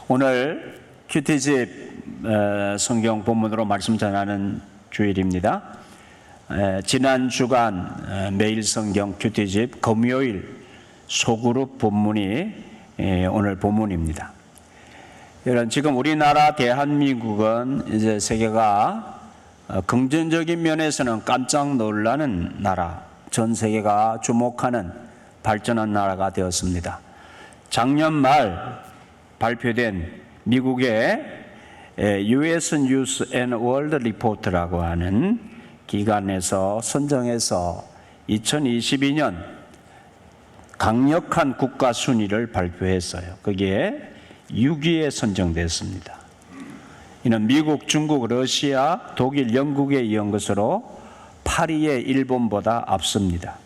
오늘 큐티집 성경 본문으로 말씀 전하는 주일입니다. 지난 주간 매일 성경 큐티집 금요일 소그룹 본문이 오늘 본문입니다. 여러분, 지금 우리나라 대한민국은 이제 세계가 긍정적인 면에서는 깜짝 놀라는 나라, 전 세계가 주목하는 발전한 나라가 되었습니다. 작년 말 발표된 미국의 US News and World Report라고 하는 기관에서 선정해서 2022년 강력한 국가 순위를 발표했어요. 거기에 6위에 선정됐습니다. 이는 미국, 중국, 러시아, 독일, 영국에 이은 것으로 8위의 일본보다 앞섭니다.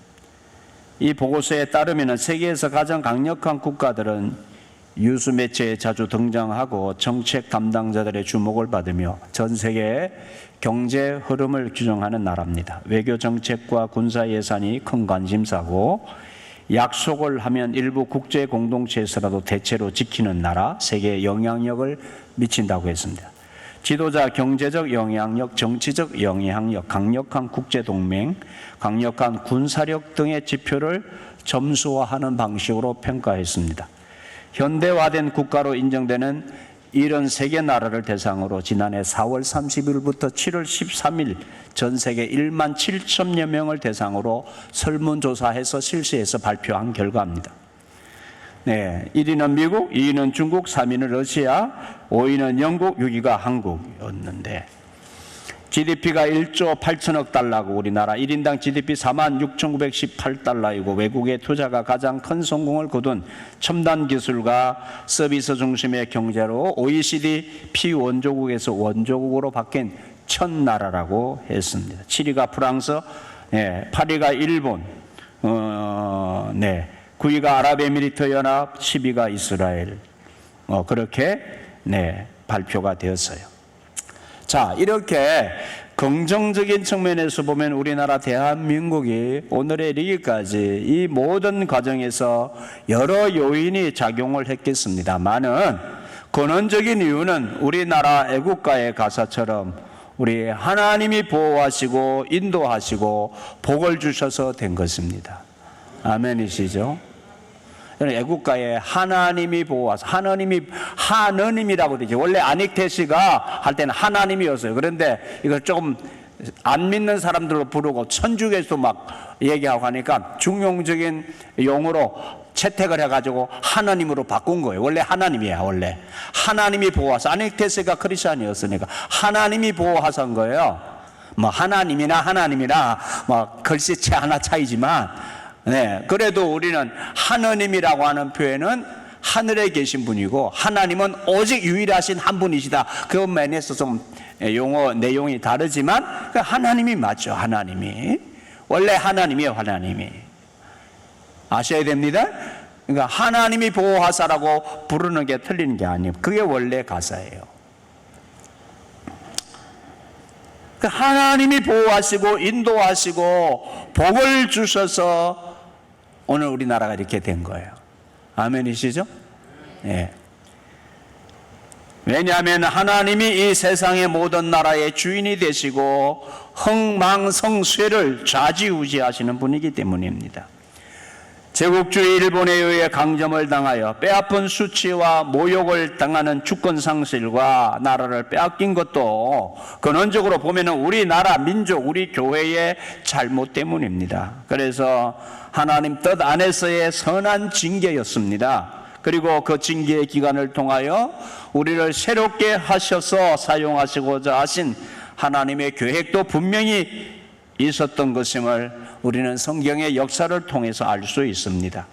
이 보고서에 따르면 세계에서 가장 강력한 국가들은 뉴스 매체에 자주 등장하고 정책 담당자들의 주목을 받으며 전 세계의 경제 흐름을 규정하는 나라입니다. 외교 정책과 군사 예산이 큰 관심사고 약속을 하면 일부 국제 공동체에서라도 대체로 지키는 나라, 세계에 영향력을 미친다고 했습니다. 지도자, 경제적 영향력, 정치적 영향력, 강력한 국제동맹, 강력한 군사력 등의 지표를 점수화하는 방식으로 평가했습니다. 현대화된 국가로 인정되는 73개 나라를 대상으로 지난해 4월 30일부터 7월 13일 전 세계 1만 7천여 명을 대상으로 설문조사해서 실시해서 발표한 결과입니다. 1위는 미국, 2위는 중국, 3위는 러시아, 5위는 영국, 6위가 한국이었는데 GDP가 1조 8천억 달러고 우리나라 1인당 GDP 46,918달러이고 외국의 투자가 가장 큰 성공을 거둔 첨단 기술과 서비스 중심의 경제로 OECD 피원조국에서 원조국으로 바뀐 첫 나라라고 했습니다. 7위가 프랑스, 8위가 일본, 9위가 아랍에미리트 연합, 10위가 이스라엘. 그렇게 발표가 되었어요. 자, 이렇게 긍정적인 측면에서 보면 우리나라 대한민국이 오늘에 이르기까지 이 모든 과정에서 여러 요인이 작용을 했겠습니다만은 근원적인 이유는 우리나라 애국가의 가사처럼 우리 하나님이 보호하시고 인도하시고 복을 주셔서 된 것입니다. 아멘이시죠? 애국가에 하나님이 보호하사, 하느님이라고 되죠. 원래 안익태씨가 할 때는 하나님이었어요. 그런데 이걸 조금 안 믿는 사람들로 부르고 천주교에서도 막 얘기하고 하니까 중용적인 용어로 채택을 해가지고 하나님으로 바꾼 거예요. 원래 하나님이야, 원래. 하나님이 보호하사. 안익태씨가 크리스찬이었으니까 하나님이 보호하사인 거예요. 뭐 하나님이나 뭐 글씨체 하나 차이지만 그래도 우리는 하느님이라고 하는 표현은 하늘에 계신 분이고 하나님은 오직 유일하신 한 분이시다. 그 면에서 좀 용어 내용이 다르지만 하나님이 맞죠. 하나님이 원래 하나님이에요. 하나님이 아셔야 됩니다. 그러니까 하나님이 보호하사라고 부르는 게 틀리는 게 아니에요. 그게 원래 가사예요. 하나님이 보호하시고 인도하시고 복을 주셔서 오늘 우리나라가 이렇게 된 거예요. 아멘이시죠? 왜냐하면 하나님이 이 세상의 모든 나라의 주인이 되시고 흥망성쇠를 좌지우지하시는 분이기 때문입니다. 제국주의 일본에 의해 강점을 당하여 뼈아픈 수치와 모욕을 당하는 주권 상실과 나라를 빼앗긴 것도 근원적으로 보면은 우리나라 민족, 우리 교회의 잘못 때문입니다. 그래서 하나님 뜻 안에서의 선한 징계였습니다. 그리고 그 징계의 기간을 통하여 우리를 새롭게 하셔서 사용하시고자 하신 하나님의 계획도 분명히 있었던 것임을 우리는 성경의 역사를 통해서 알 수 있습니다.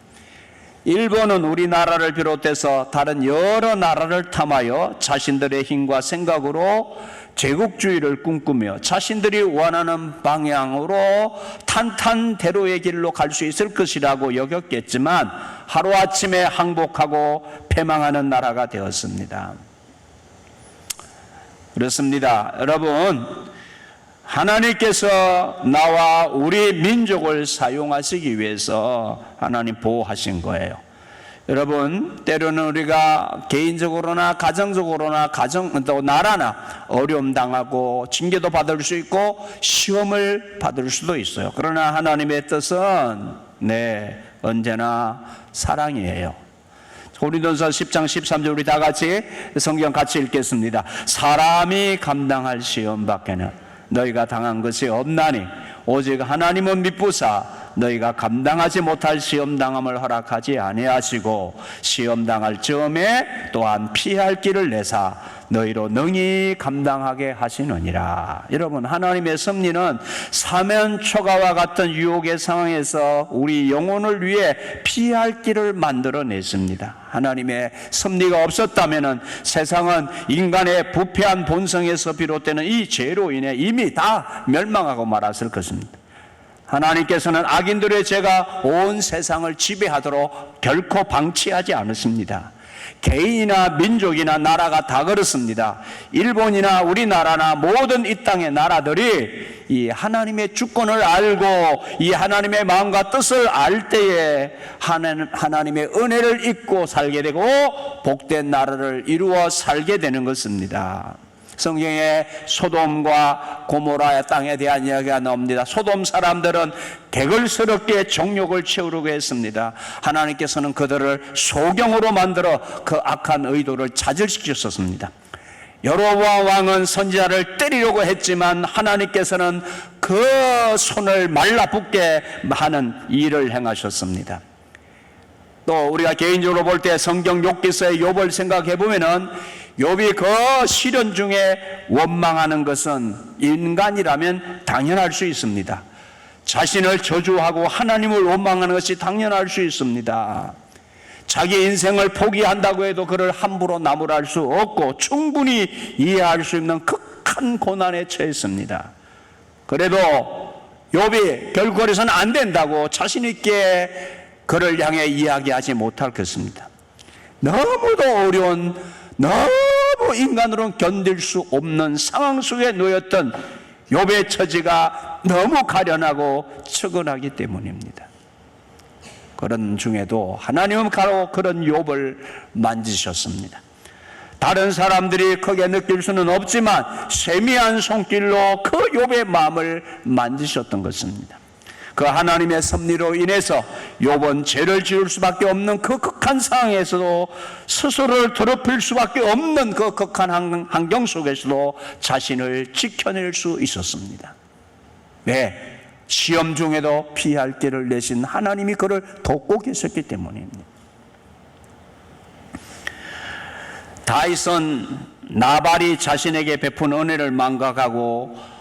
일본은 우리나라를 비롯해서 다른 여러 나라를 탐하여 자신들의 힘과 생각으로 제국주의를 꿈꾸며 자신들이 원하는 방향으로 탄탄대로의 길로 갈 수 있을 것이라고 여겼겠지만 하루아침에 항복하고 패망하는 나라가 되었습니다. 그렇습니다. 여러분, 하나님께서 나와 우리 민족을 사용하시기 위해서 하나님 보호하신 거예요. 여러분, 때로는 우리가 개인적으로나 가정적으로나 또 나라나 어려움 당하고 징계도 받을 수 있고 시험을 받을 수도 있어요. 그러나 하나님의 뜻은 언제나 사랑이에요. 고린도전서 10장 13절 우리 다 같이 성경 같이 읽겠습니다. 사람이 감당할 시험 밖에는 너희가 당한 것이 없나니 오직 하나님은 미쁘사 너희가 감당하지 못할 시험당함을 허락하지 아니하시고 시험당할 즈음에 또한 피할 길을 내사 너희로 능히 감당하게 하시느니라. 여러분, 하나님의 섭리는 사면초가와 같은 유혹의 상황에서 우리 영혼을 위해 피할 길을 만들어냈습니다. 하나님의 섭리가 없었다면 세상은 인간의 부패한 본성에서 비롯되는 이 죄로 인해 이미 다 멸망하고 말았을 것입니다. 하나님께서는 악인들의 죄가 온 세상을 지배하도록 결코 방치하지 않으십니다. 개인이나 민족이나 나라가 다 그렇습니다. 일본이나 우리나라나 모든 이 땅의 나라들이 이 하나님의 주권을 알고 이 하나님의 마음과 뜻을 알 때에 하나님의 은혜를 잊고 살게 되고 복된 나라를 이루어 살게 되는 것입니다. 성경에 소돔과 고모라의 땅에 대한 이야기가 나옵니다. 소돔 사람들은 개걸스럽게 정욕을 채우려고 했습니다. 하나님께서는 그들을 소경으로 만들어 그 악한 의도를 좌절시켰었습니다. 여로보암 왕은 선지자를 때리려고 했지만 하나님께서는 그 손을 말라붙게 하는 일을 행하셨습니다. 또 우리가 개인적으로 볼 때 성경 욥기서의 욥을 생각해 보면은 욥이 그 시련 중에 원망하는 것은 인간이라면 당연할 수 있습니다. 자신을 저주하고 하나님을 원망하는 것이 당연할 수 있습니다. 자기 인생을 포기한다고 해도 그를 함부로 나무랄 수 없고 충분히 이해할 수 있는 극한 고난에 처했습니다. 그래도 욥이 결국 그래서는 안 된다고 자신 있게 그를 향해 이야기하지 못할 것입니다. 너무도 어려운, 너무 인간으로는 견딜 수 없는 상황 속에 놓였던 욥의 처지가 너무 가련하고 측은하기 때문입니다. 그런 중에도 하나님은 바로 그런 욥을 만지셨습니다. 다른 사람들이 크게 느낄 수는 없지만 세미한 손길로 그 욥의 마음을 만지셨던 것입니다. 그 하나님의 섭리로 인해서 욥은 죄를 지을 수밖에 없는 그 극한 상황에서도 스스로를 더럽힐 수밖에 없는 그 극한 환경 속에서도 자신을 지켜낼 수 있었습니다. 왜? 시험 중에도 피할 길을 내신 하나님이 그를 돕고 계셨기 때문입니다. 다윗은 나발이 자신에게 베푼 은혜를 망각하고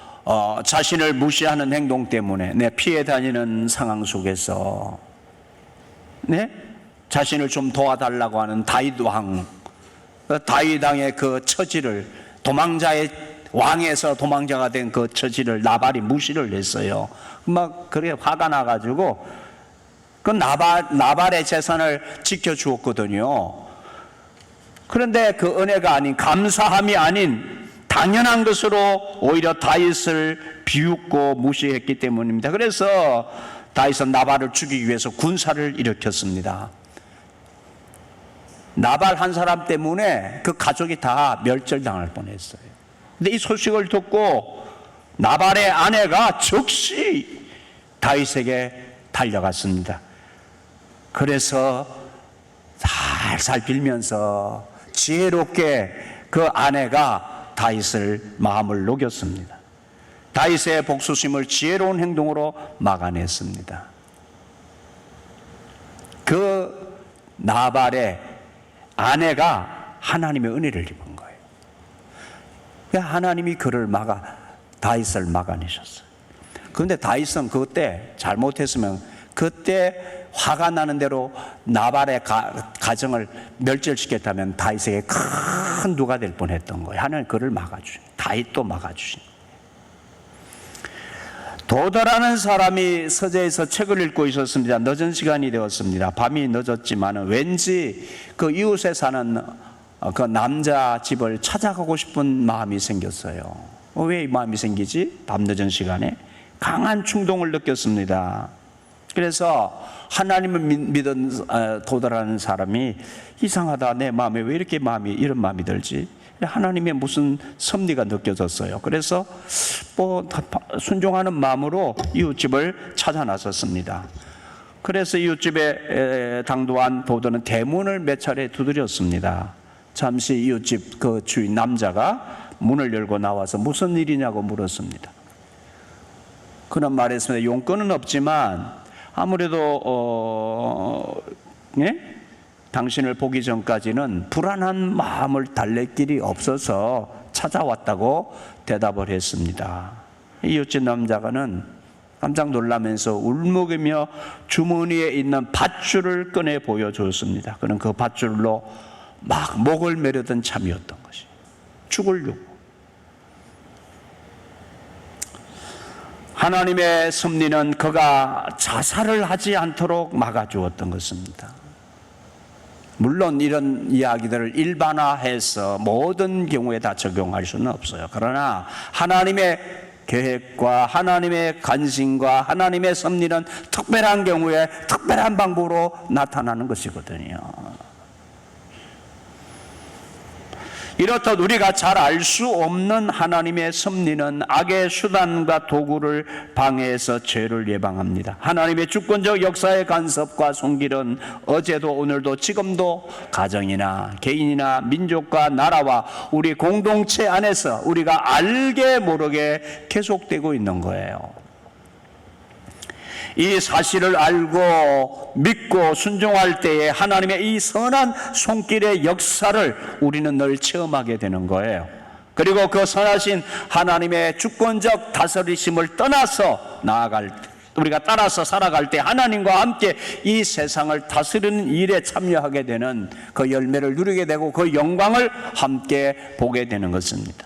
자신을 무시하는 행동 때문에 피해 다니는 상황 속에서 자신을 좀 도와달라고 하는 다윗 왕, 다윗 왕의 그 처지를, 도망자의 왕에서 도망자가 된 그 처지를 나발이 무시를 했어요. 막 그래 화가 나가지고 그 나발의 재산을 지켜주었거든요. 그런데 그 은혜가 아닌, 감사함이 아닌 당연한 것으로 오히려 다윗을 비웃고 무시했기 때문입니다. 그래서 다윗은 나발을 죽이기 위해서 군사를 일으켰습니다. 나발 한 사람 때문에 그 가족이 다 멸절당할 뻔했어요. 근데 이 소식을 듣고 나발의 아내가 즉시 다윗에게 달려갔습니다. 그래서 살살 빌면서 지혜롭게 그 아내가 다윗을 마음을 녹였습니다. 다윗의 복수심을 지혜로운 행동으로 막아냈습니다. 그 나발의 아내가 하나님의 은혜를 입은 거예요. 하나님이 그를 다윗을 막아내셨어요. 그런데 다윗은 그때 잘못했으면 그때 화가 나는 대로 나발의 가정을 멸절시켰다면 다윗에게 큰 누가 될 뻔했던 거예요. 하나님 그를 막아주신, 다윗도 막아주신. 도더라는 사람이 서재에서 책을 읽고 있었습니다. 늦은 시간이 되었습니다. 밤이 늦었지만 왠지 그 이웃에 사는 그 남자 집을 찾아가고 싶은 마음이 생겼어요. 왜 이 마음이 생기지? 밤 늦은 시간에 강한 충동을 느꼈습니다. 그래서 하나님을 믿은 도달하는 사람이 이상하다, 내 마음에 왜 이렇게 이런 마음이 들지? 하나님의 무슨 섭리가 느껴졌어요. 그래서 순종하는 마음으로 이웃집을 찾아 나섰습니다. 그래서 이웃집에 당도한 도도는 대문을 몇 차례 두드렸습니다. 잠시 이웃집 그 주인 남자가 문을 열고 나와서 무슨 일이냐고 물었습니다. 그런 말했습니다. 용건은 없지만 아무래도 당신을 보기 전까지는 불안한 마음을 달랠 길이 없어서 찾아왔다고 대답을 했습니다. 이웃집 남자가는 깜짝 놀라면서 울먹이며 주머니에 있는 밧줄을 꺼내 보여주었습니다. 그는 그 밧줄로 막 목을 매려던 참이었던 것이 죽으려고. 하나님의 섭리는 그가 자살을 하지 않도록 막아주었던 것입니다. 물론 이런 이야기들을 일반화해서 모든 경우에 다 적용할 수는 없어요. 그러나 하나님의 계획과 하나님의 관심과 하나님의 섭리는 특별한 경우에 특별한 방법으로 나타나는 것이거든요. 이렇듯 우리가 잘 알 수 없는 하나님의 섭리는 악의 수단과 도구를 방해해서 죄를 예방합니다. 하나님의 주권적 역사의 간섭과 손길은 어제도 오늘도 지금도 가정이나 개인이나 민족과 나라와 우리 공동체 안에서 우리가 알게 모르게 계속되고 있는 거예요. 이 사실을 알고 믿고 순종할 때에 하나님의 이 선한 손길의 역사를 우리는 늘 체험하게 되는 거예요. 그리고 그 선하신 하나님의 주권적 다스리심을 떠나서 우리가 따라서 살아갈 때 하나님과 함께 이 세상을 다스리는 일에 참여하게 되는 그 열매를 누리게 되고 그 영광을 함께 보게 되는 것입니다.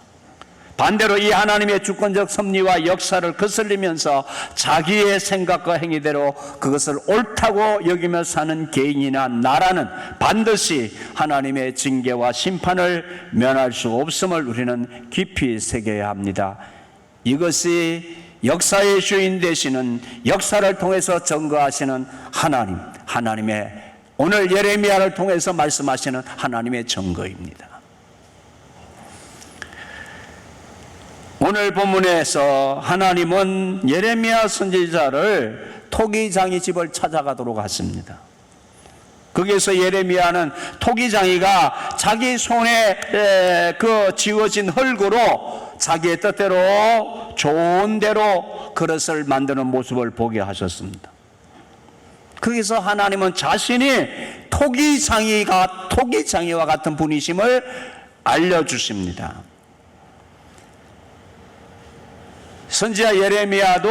반대로 이 하나님의 주권적 섭리와 역사를 거슬리면서 자기의 생각과 행위대로 그것을 옳다고 여기며 사는 개인이나 나라는 반드시 하나님의 징계와 심판을 면할 수 없음을 우리는 깊이 새겨야 합니다. 이것이 역사의 주인 되시는, 역사를 통해서 증거하시는 하나님의 오늘 예레미야를 통해서 말씀하시는 하나님의 증거입니다. 오늘 본문에서 하나님은 예레미야 선지자를 토기장이 집을 찾아가도록 하십니다. 거기에서 예레미야는 토기장이가 자기 손에 그 지워진 흙으로 자기의 뜻대로 좋은 대로 그릇을 만드는 모습을 보게 하셨습니다. 거기서 하나님은 자신이 토기장이와 같은 분이심을 알려주십니다. 선지자 예레미야도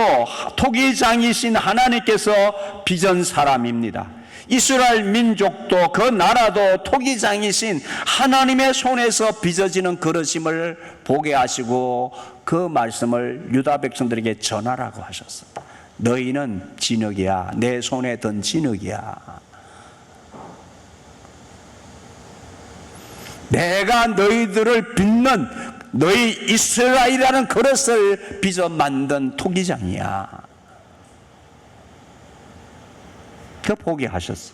토기장이신 하나님께서 빚은 사람입니다. 이스라엘 민족도 그 나라도 토기장이신 하나님의 손에서 빚어지는 그릇임을 보게 하시고 그 말씀을 유다 백성들에게 전하라고 하셨습니다. 너희는 진흙이야. 내 손에 든 진흙이야. 내가 너희들을 빚는 너희 이스라엘이라는 그릇을 빚어 만든 토기장이야. 그 보게 하셨어.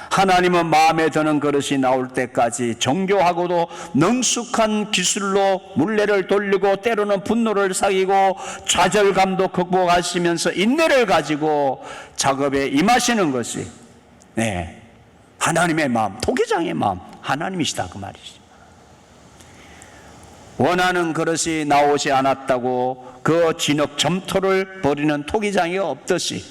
하나님은 마음에 드는 그릇이 나올 때까지 정교하고도 능숙한 기술로 물레를 돌리고 때로는 분노를 사귀고 좌절감도 극복하시면서 인내를 가지고 작업에 임하시는 것이 하나님의 마음, 토기장의 마음, 하나님이시다 그 말이죠. 원하는 그릇이 나오지 않았다고 그 진흙 점토를 버리는 토기장이 없듯이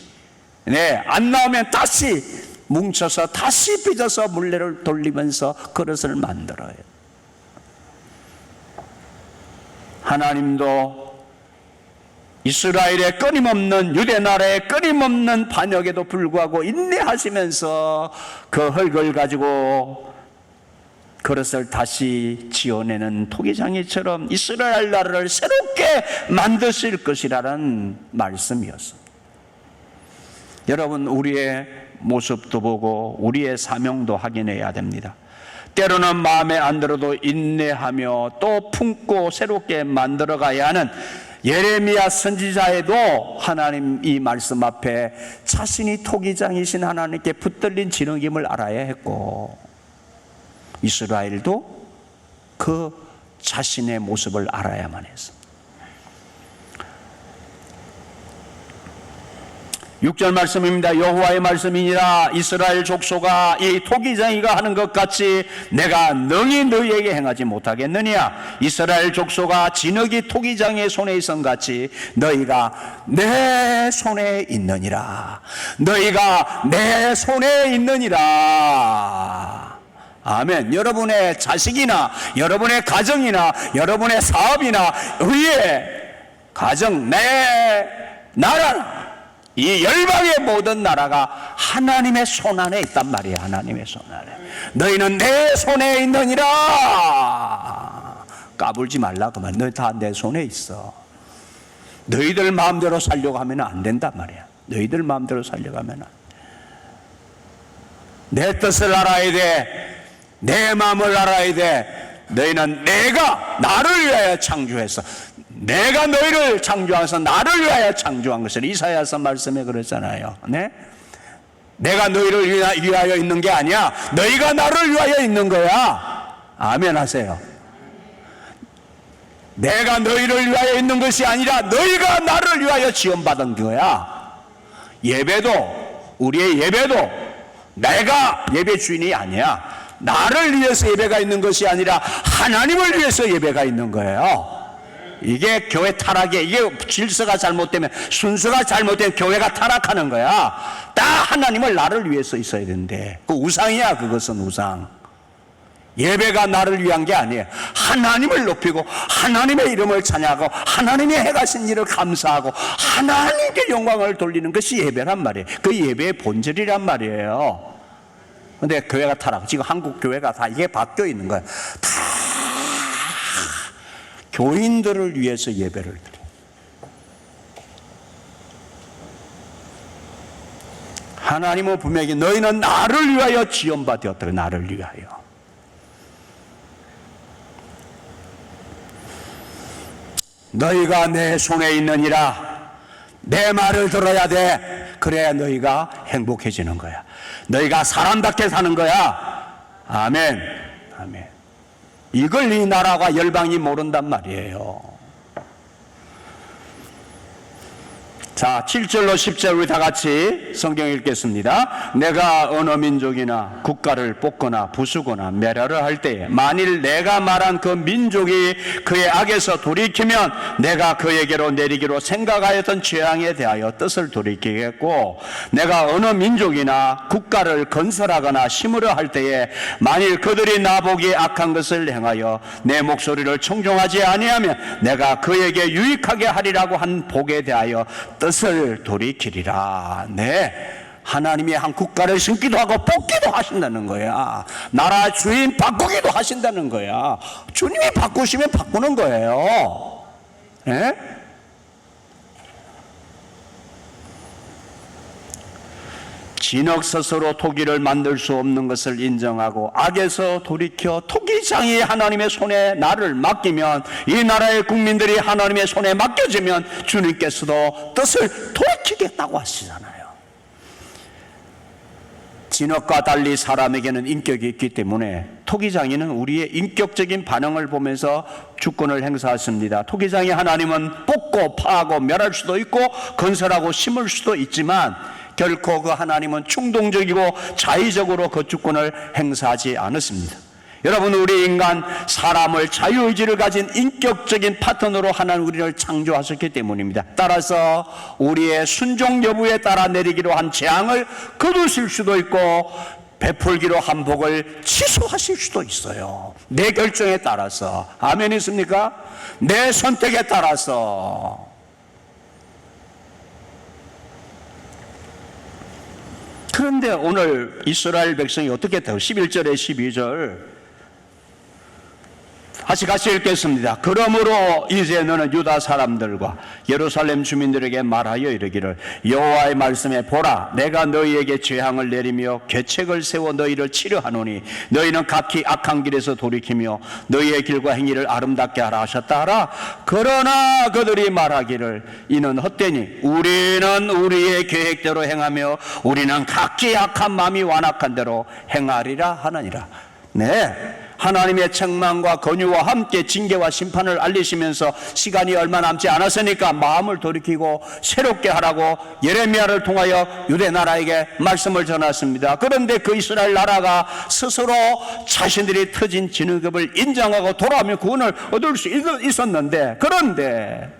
안 나오면 다시 뭉쳐서 다시 빚어서 물레를 돌리면서 그릇을 만들어요. 하나님도 이스라엘의 끊임없는 유대 나라의 끊임없는 반역에도 불구하고 인내하시면서 그 흙을 가지고 그릇을 다시 지어내는 토기장이처럼 이스라엘 나라를 새롭게 만드실 것이라는 말씀이었습니다. 여러분, 우리의 모습도 보고 우리의 사명도 확인해야 됩니다. 때로는 마음에 안 들어도 인내하며 또 품고 새롭게 만들어가야 하는 예레미야 선지자에도 하나님 이 말씀 앞에 자신이 토기장이신 하나님께 붙들린 진흙임을 알아야 했고, 이스라엘도 그 자신의 모습을 알아야만 했습니다. 6절 말씀입니다. 여호와의 말씀이니라. 이스라엘 족속아, 이 토기장이가 하는 것 같이 내가 능히 너희에게 행하지 못하겠느냐. 이스라엘 족속아, 진흙이 토기장의 손에 있은 같이 너희가 내 손에 있느니라. 너희가 내 손에 있느니라. 아멘. 여러분의 자식이나 여러분의 가정이나 여러분의 사업이나 의의 가정, 내 나라, 이 열방의 모든 나라가 하나님의 손 안에 있단 말이에요. 하나님의 손 안에. 너희는 내 손에 있느니라. 까불지 말라 그만. 너희 다 내 손에 있어. 너희들 마음대로 살려고 하면 안 된단 말이야. 너희들 마음대로 살려고 하면 안 돼. 내 뜻을 알아야 돼. 내 마음을 알아야 돼. 너희는 내가 나를 위하여 창조했어. 내가 너희를 창조해서 나를 위하여 창조한 것을 이사야서 말씀에 그랬잖아요. 네? 내가 너희를 위하여 있는 게 아니야. 너희가 나를 위하여 있는 거야. 아멘 하세요. 내가 너희를 위하여 있는 것이 아니라 너희가 나를 위하여 지원받은 거야. 예배도, 우리의 예배도 내가 예배 주인이 아니야. 나를 위해서 예배가 있는 것이 아니라 하나님을 위해서 예배가 있는 거예요. 이게 교회 타락이에요. 이게 질서가 잘못되면, 순서가 잘못되면 교회가 타락하는 거야. 딱 하나님을 나를 위해서 있어야 되는데, 그 우상이야. 그것은 우상. 예배가 나를 위한 게 아니에요. 하나님을 높이고 하나님의 이름을 찬양하고 하나님이 행하신 일을 감사하고 하나님께 영광을 돌리는 것이 예배란 말이에요. 그 예배의 본질이란 말이에요. 근데 교회가 타락, 지금 한국 교회가 다 이게 바뀌어 있는 거예요. 다 교인들을 위해서 예배를 드려요. 하나님은 분명히 너희는 나를 위하여 지원받았다. 나를 위하여. 너희가 내 손에 있느니라. 내 말을 들어야 돼. 그래야 너희가 행복해지는 거야. 너희가 사람답게 사는 거야. 아멘. 아멘. 이걸 이 나라가 열방이 모른단 말이에요. 자, 7절로 10절 우리 다 같이 성경 읽겠습니다. 내가 어느 민족이나 국가를 뽑거나 부수거나 멸하려 할 때에 만일 내가 말한 그 민족이 그의 악에서 돌이키면 내가 그에게로 내리기로 생각하였던 재앙에 대하여 뜻을 돌이키겠고, 내가 어느 민족이나 국가를 건설하거나 심으려 할 때에 만일 그들이 나보기에 악한 것을 행하여 내 목소리를 청종하지 아니하면 내가 그에게 유익하게 하리라고 한 복에 대하여 뜻을 돌이키리라. 네, 하나님이 한 국가를 심기도 하고 뽑기도 하신다는 거야. 나라 주인 바꾸기도 하신다는 거야. 주님이 바꾸시면 바꾸는 거예요. 네? 진흙 스스로 토기를 만들 수 없는 것을 인정하고 악에서 돌이켜 토기장이 하나님의 손에 나를 맡기면, 이 나라의 국민들이 하나님의 손에 맡겨지면 주님께서도 뜻을 돌이키겠다고 하시잖아요. 진흙과 달리 사람에게는 인격이 있기 때문에 토기장이는 우리의 인격적인 반응을 보면서 주권을 행사했습니다. 토기장이 하나님은 뽑고 파하고 멸할 수도 있고 건설하고 심을 수도 있지만 결코 그 하나님은 충동적이고 자의적으로 그 주권을 행사하지 않았습니다. 여러분, 우리 인간 사람을 자유의지를 가진 인격적인 파트너로 하나님 우리를 창조하셨기 때문입니다. 따라서 우리의 순종 여부에 따라 내리기로 한 재앙을 거두실 수도 있고 베풀기로 한 복을 취소하실 수도 있어요. 내 결정에 따라서. 아멘 있습니까? 내 선택에 따라서. 그런데 오늘 이스라엘 백성이 어떻게 돼요? 11절에 12절 같이 읽겠습니다. 그러므로 이제 너는 유다 사람들과 예루살렘 주민들에게 말하여 이르기를 여호와의 말씀에 보라 내가 너희에게 재앙을 내리며 계책을 세워 너희를 치료하노니 너희는 각기 악한 길에서 돌이키며 너희의 길과 행위를 아름답게 하라 하셨다 하라. 그러나 그들이 말하기를 이는 헛되니 우리는 우리의 계획대로 행하며 우리는 각기 악한 마음이 완악한 대로 행하리라 하느니라. 네, 하나님의 책망과 권유와 함께 징계와 심판을 알리시면서 시간이 얼마 남지 않았으니까 마음을 돌이키고 새롭게 하라고 예레미야를 통하여 유대 나라에게 말씀을 전했습니다. 그런데 그 이스라엘 나라가 스스로 자신들이 터진 진흙을 인정하고 돌아오며 구원을 얻을 수 있었는데, 그런데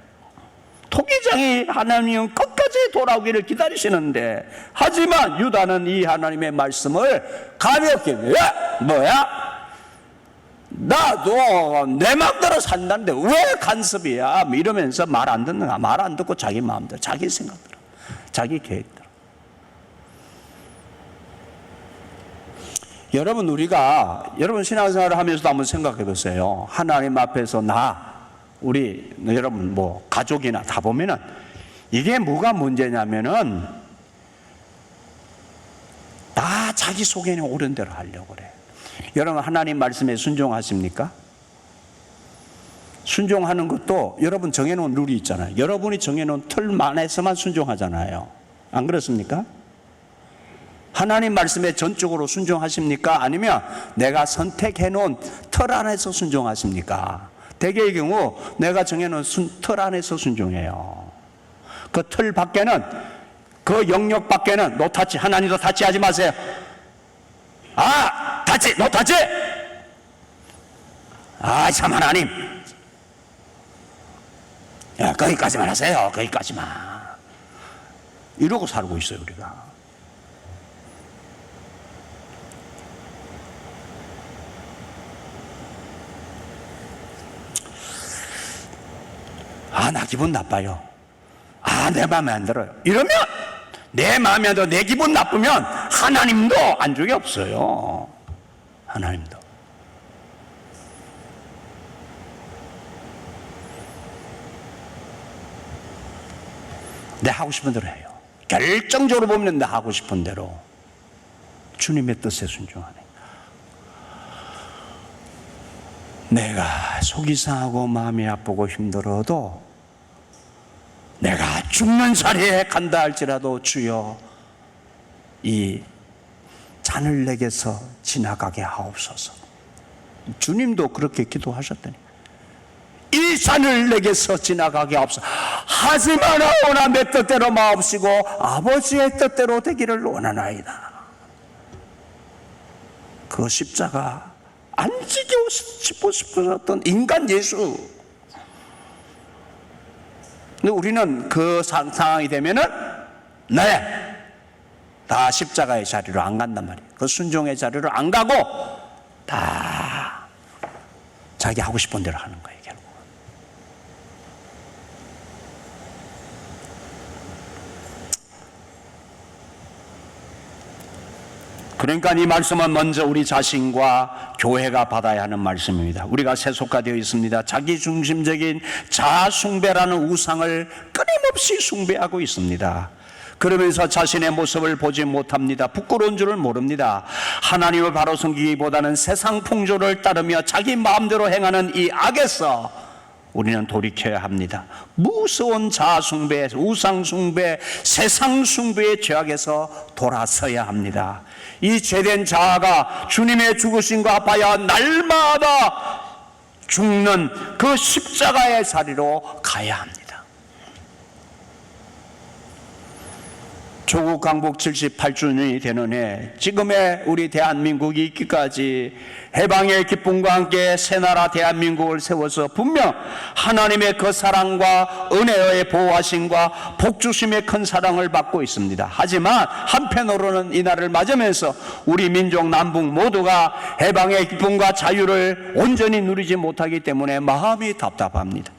토기장이 하나님은 끝까지 돌아오기를 기다리시는데, 하지만 유다는 이 하나님의 말씀을 가볍게 뭐야? 나도 내 마음대로 산다는데 왜 간섭이야? 이러면서 말 안 듣는가? 말 안 듣고 자기 마음대로, 자기 생각대로, 자기 계획대로. 여러분 신앙생활을 하면서도 한번 생각해 보세요. 하나님 앞에서 여러분 가족이나 다 보면은 이게 뭐가 문제냐면은 다 자기 속에는 옳은 대로 하려고 그래. 여러분 하나님 말씀에 순종하십니까? 순종하는 것도 여러분 정해놓은 룰이 있잖아요. 여러분이 정해놓은 틀 안에서만 순종하잖아요. 안 그렇습니까? 하나님 말씀에 전적으로 순종하십니까? 아니면 내가 선택해놓은 틀 안에서 순종하십니까? 대개의 경우 내가 정해놓은 틀 안에서 순종해요. 그 틀 밖에는, 그 영역 밖에는 노타치, 하나님도 타치하지 마세요. 타치, 노타치! 참 하나님, 야, 거기까지만 하세요. 거기까지만. 이러고 살고 있어요, 우리가. 나 기분 나빠요. 내 마음에 안 들어요. 이러면, 내 마음에 안 들어, 내 기분 나쁘면 하나님도 안중에 없어요. 하나님도. 내 하고 싶은 대로 해요. 결정적으로 보면 내 하고 싶은 대로 주님의 뜻에 순종하네. 내가 속이 상하고 마음이 아프고 힘들어도 내가 죽는 자리에 간다 할지라도 주여 이 잔을 내게서 지나가게 하옵소서. 주님도 그렇게 기도하셨더니 이 잔을 내게서 지나가게 하옵소서. 하지만 오나 내 뜻대로 마옵시고 아버지의 뜻대로 되기를 원하나이다. 그 십자가 안 지고 싶었던 인간 예수. 근데 우리는 그 상황이 되면은 다 십자가의 자리로 안 간단 말이에요. 그 순종의 자리로 안 가고 다 자기 하고 싶은 대로 하는 거예요, 결국. 그러니까 이 말씀은 먼저 우리 자신과 교회가 받아야 하는 말씀입니다. 우리가 세속화되어 있습니다. 자기중심적인 자아숭배라는 우상을 끊임없이 숭배하고 있습니다. 그러면서 자신의 모습을 보지 못합니다. 부끄러운 줄을 모릅니다. 하나님을 바로 섬기기보다는 세상 풍조를 따르며 자기 마음대로 행하는 이 악에서 우리는 돌이켜야 합니다. 무서운 자아숭배, 우상숭배, 세상숭배의 죄악에서 돌아서야 합니다. 이 죄된 자아가 주님의 죽으심과 합하여 날마다 죽는 그 십자가의 자리로 가야 합니다. 조국 강복 78주년이 되는 해, 지금의 우리 대한민국이 있기까지 해방의 기쁨과 함께 새나라 대한민국을 세워서 분명 하나님의 그 사랑과 은혜의 보호하심과 복주심의 큰 사랑을 받고 있습니다. 하지만 한편으로는 이 날을 맞으면서 우리 민족 남북 모두가 해방의 기쁨과 자유를 온전히 누리지 못하기 때문에 마음이 답답합니다.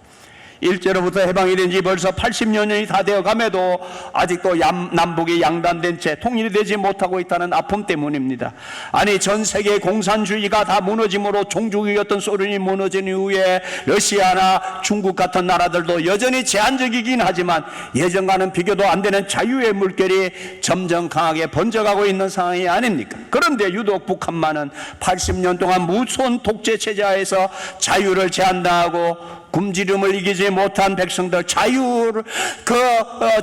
일제로부터 해방이 된 지 벌써 80여 년이 다 되어 감에도 아직도 남북이 양단된 채 통일이 되지 못하고 있다는 아픔 때문입니다. 아니, 전 세계 공산주의가 다 무너짐으로 종주국이었던 소련이 무너진 이후에 러시아나 중국 같은 나라들도 여전히 제한적이긴 하지만 예전과는 비교도 안 되는 자유의 물결이 점점 강하게 번져가고 있는 상황이 아닙니까? 그런데 유독 북한만은 80년 동안 무서운 독재 체제 하에서 자유를 제한당하고 굶주림을 이기지 못한 백성들, 자유를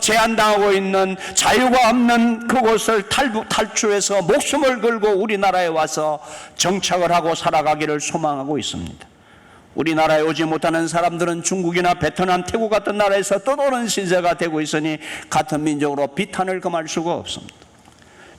제한당하고 있는, 자유가 없는 그곳을 탈출해서 목숨을 걸고 우리나라에 와서 정착을 하고 살아가기를 소망하고 있습니다. 우리나라에 오지 못하는 사람들은 중국이나 베트남, 태국 같은 나라에서 떠도는 신세가 되고 있으니 같은 민족으로 비탄을 금할 수가 없습니다.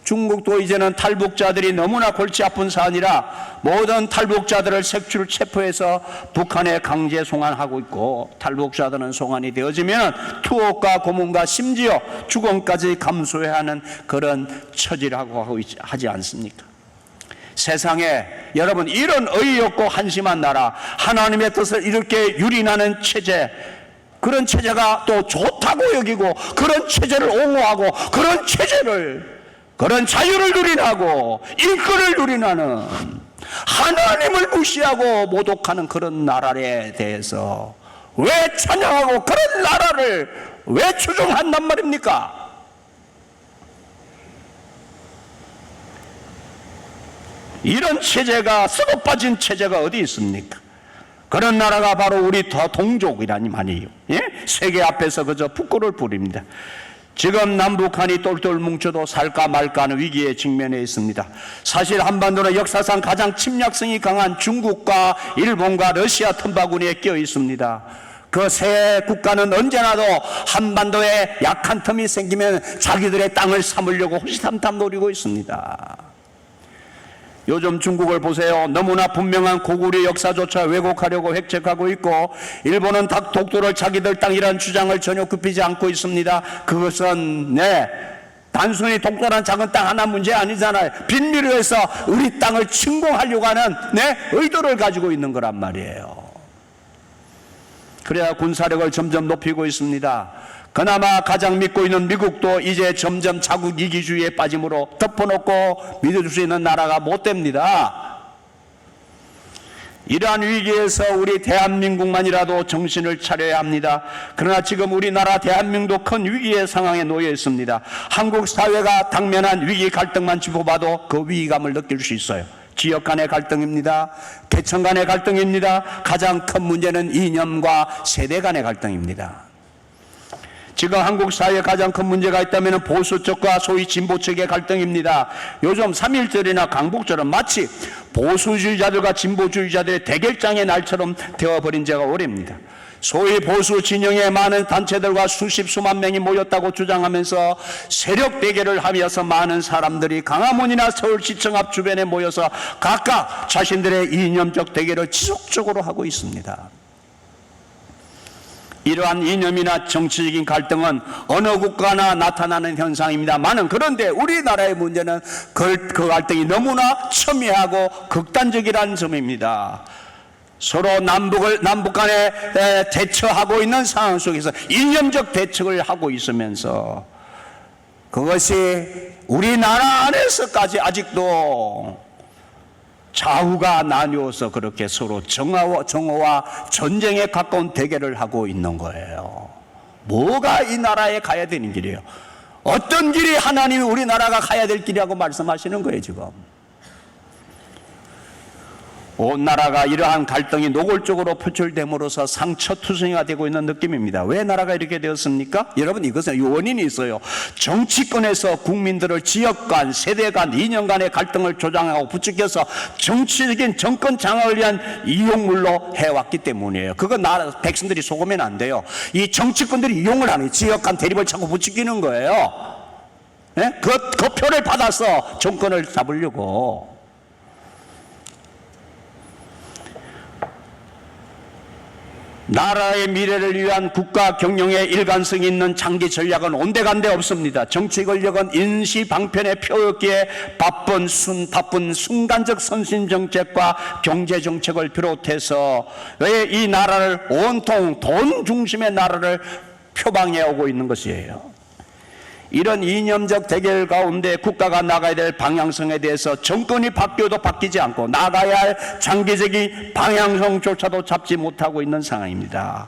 중국도 이제는 탈북자들이 너무나 골치 아픈 사안이라 모든 탈북자들을 체포해서 북한에 강제 송환하고 있고, 탈북자들은 송환이 되어지면 투옥과 고문과 심지어 죽음까지 감수해야 하는 그런 처지를 하지 않습니까? 세상에 여러분, 이런 어이없고 한심한 나라, 하나님의 뜻을 이렇게 유린하는 체제, 그런 체제가 또 좋다고 여기고 그런 체제를 옹호하고 그런 자유를 누린하고 일꾼을 누린하는, 하나님을 무시하고 모독하는 그런 나라에 대해서 왜 찬양하고 그런 나라를 왜 추종한단 말입니까? 이런 체제가, 썩어 빠진 체제가 어디 있습니까? 그런 나라가 바로 우리 동족이라니 말이에요. 예? 세계 앞에서 그저 부끄러울 뿐입니다. 지금 남북한이 똘똘 뭉쳐도 살까 말까 하는 위기에 직면해 있습니다. 사실 한반도는 역사상 가장 침략성이 강한 중국과 일본과 러시아 틈바구니에 끼어 있습니다. 그 세 국가는 언제나도 한반도에 약한 틈이 생기면 자기들의 땅을 삼으려고 호시탐탐 노리고 있습니다. 요즘 중국을 보세요. 너무나 분명한 고구려 역사조차 왜곡하려고 획책하고 있고, 일본은 독도를 자기들 땅이라는 주장을 전혀 굽히지 않고 있습니다. 그것은 단순히 독도란 작은 땅 하나 문제 아니잖아요. 빈미를 해서 우리 땅을 침공하려고 하는 의도를 가지고 있는 거란 말이에요. 그래야 군사력을 점점 높이고 있습니다. 그나마 가장 믿고 있는 미국도 이제 점점 자국 이기주의에 빠짐으로 덮어놓고 믿어줄 수 있는 나라가 못 됩니다. 이러한 위기에서 우리 대한민국만이라도 정신을 차려야 합니다. 그러나 지금 우리나라 대한민국도 큰 위기의 상황에 놓여 있습니다. 한국 사회가 당면한 위기 갈등만 짚어봐도 그 위기감을 느낄 수 있어요. 지역 간의 갈등입니다. 계층 간의 갈등입니다. 가장 큰 문제는 이념과 세대 간의 갈등입니다. 지금 한국 사회에 가장 큰 문제가 있다면 보수 쪽과 소위 진보 측의 갈등입니다. 요즘 3.1절이나 강복절은 마치 보수주의자들과 진보주의자들의 대결장의 날처럼 되어버린 지가 오래입니다. 소위 보수 진영의 많은 단체들과 수만 명이 모였다고 주장하면서 세력 대결을 하면서 많은 사람들이 광화문이나 서울시청 앞 주변에 모여서 각각 자신들의 이념적 대결을 지속적으로 하고 있습니다. 이러한 이념이나 정치적인 갈등은 어느 국가나 나타나는 현상입니다만은, 그런데 우리나라의 문제는 그 갈등이 너무나 첨예하고 극단적이라는 점입니다. 서로 남북 간에 대처하고 있는 상황 속에서 이념적 대척을 하고 있으면서 그것이 우리나라 안에서까지 아직도 좌우가 나뉘어서 그렇게 서로 정오와 전쟁에 가까운 대결을 하고 있는 거예요. 뭐가 이 나라에 가야 되는 길이에요? 어떤 길이 하나님이 우리나라가 가야 될 길이라고 말씀하시는 거예요 지금. 온 나라가 이러한 갈등이 노골적으로 표출됨으로써 상처투성이가 되고 있는 느낌입니다. 왜 나라가 이렇게 되었습니까? 여러분, 이것은 원인이 있어요. 정치권에서 국민들을 지역 간, 세대 간, 이념 간의 갈등을 조장하고 부추겨서 정치적인 정권 장악을 위한 이용물로 해왔기 때문이에요. 그건 백성들이 속으면 안 돼요. 이 정치권들이 이용을 하는, 지역 간 대립을 자꾸 부추기는 거예요. 그 표를 받아서 정권을 잡으려고. 나라의 미래를 위한 국가 경영에 일관성 있는 장기 전략은 온데간데 없습니다. 정치 권력은 인시방편의 표였기에 바쁜 순간적 선심 정책과 경제 정책을 비롯해서 왜 이 나라를 온통 돈 중심의 나라를 표방해 오고 있는 것이에요. 이런 이념적 대결 가운데 국가가 나가야 될 방향성에 대해서 정권이 바뀌어도 바뀌지 않고 나가야 할 장기적인 방향성조차도 잡지 못하고 있는 상황입니다.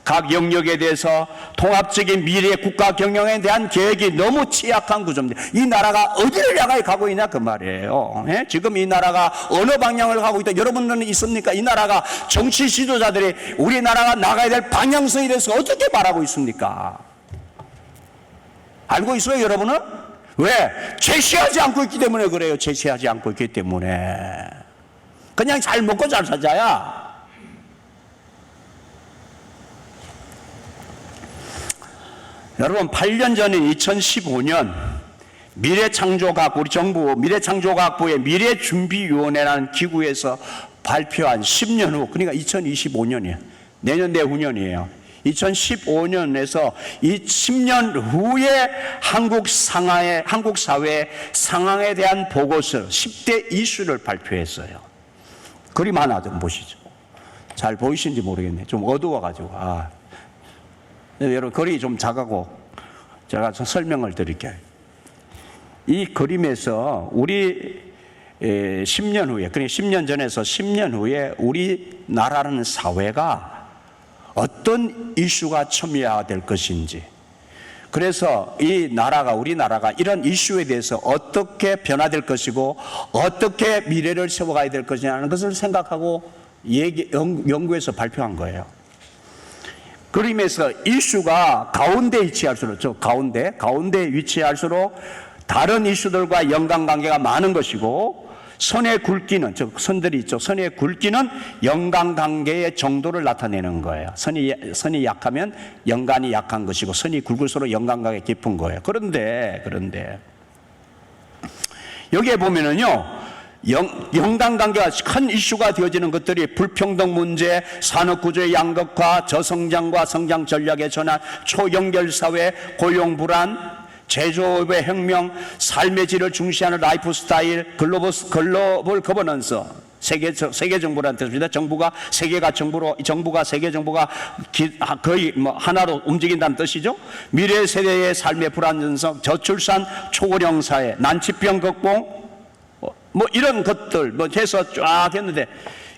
각 영역에 대해서 통합적인 미래 국가 경영에 대한 계획이 너무 취약한 구조입니다. 이 나라가 어디를 향해 가고 있냐 그 말이에요. 예? 지금 이 나라가 어느 방향을 가고 있다 여러분들은 있습니까? 이 나라가 정치 지도자들이 우리나라가 나가야 될 방향성에 대해서 어떻게 말하고 있습니까? 알고 있어요, 여러분은? 왜? 제시하지 않고 있기 때문에 그래요. 제시하지 않고 있기 때문에. 그냥 잘 먹고 잘 살자야. 여러분, 8년 전인 2015년 미래창조과학, 우리 정부 미래창조과학부의 미래준비위원회라는 기구에서 발표한 10년 후, 그러니까 2025년이에요. 내년 내후년이에요. 2015년에서 이 10년 후에 한국 사회 상황에 대한 보고서 10대 이슈를 발표했어요. 그림 하나 좀 보시죠. 잘 보이시는지 모르겠네. 좀 어두워가지고. 여러분, 글이 좀 작아고 제가 좀 설명을 드릴게요. 이 그림에서 우리 10년 후에, 그러니까 10년 전에서 10년 후에 우리나라라는 사회가 어떤 이슈가 첨예화될 것인지, 그래서 우리나라가 이런 이슈에 대해서 어떻게 변화될 것이고 어떻게 미래를 세워가야 될 것이냐는 것을 생각하고 연구해서 발표한 거예요. 그림에서 이슈가 가운데 위치할수록, 가운데 위치할수록 다른 이슈들과 연관관계가 많은 것이고, 선의 굵기는, 선들이 있죠. 선의 굵기는 연관관계의 정도를 나타내는 거예요. 선이 약하면 연관이 약한 것이고, 선이 굵을수록 연관관계가 깊은 거예요. 그런데 여기에 보면은요, 연관관계가 큰 이슈가 되어지는 것들이 불평등 문제, 산업구조의 양극화, 저성장과 성장 전략의 전환, 초연결사회, 고용불안, 제조업의 혁명, 삶의 질을 중시하는 라이프 스타일, 글로벌 거버넌스, 세계 정부라는 뜻입니다. 정부가 세계 정부가 거의 하나로 움직인다는 뜻이죠. 미래 세대의 삶의 불안정성, 저출산, 초고령 사회, 난치병 극복, 이런 것들 해서 쫙 했는데,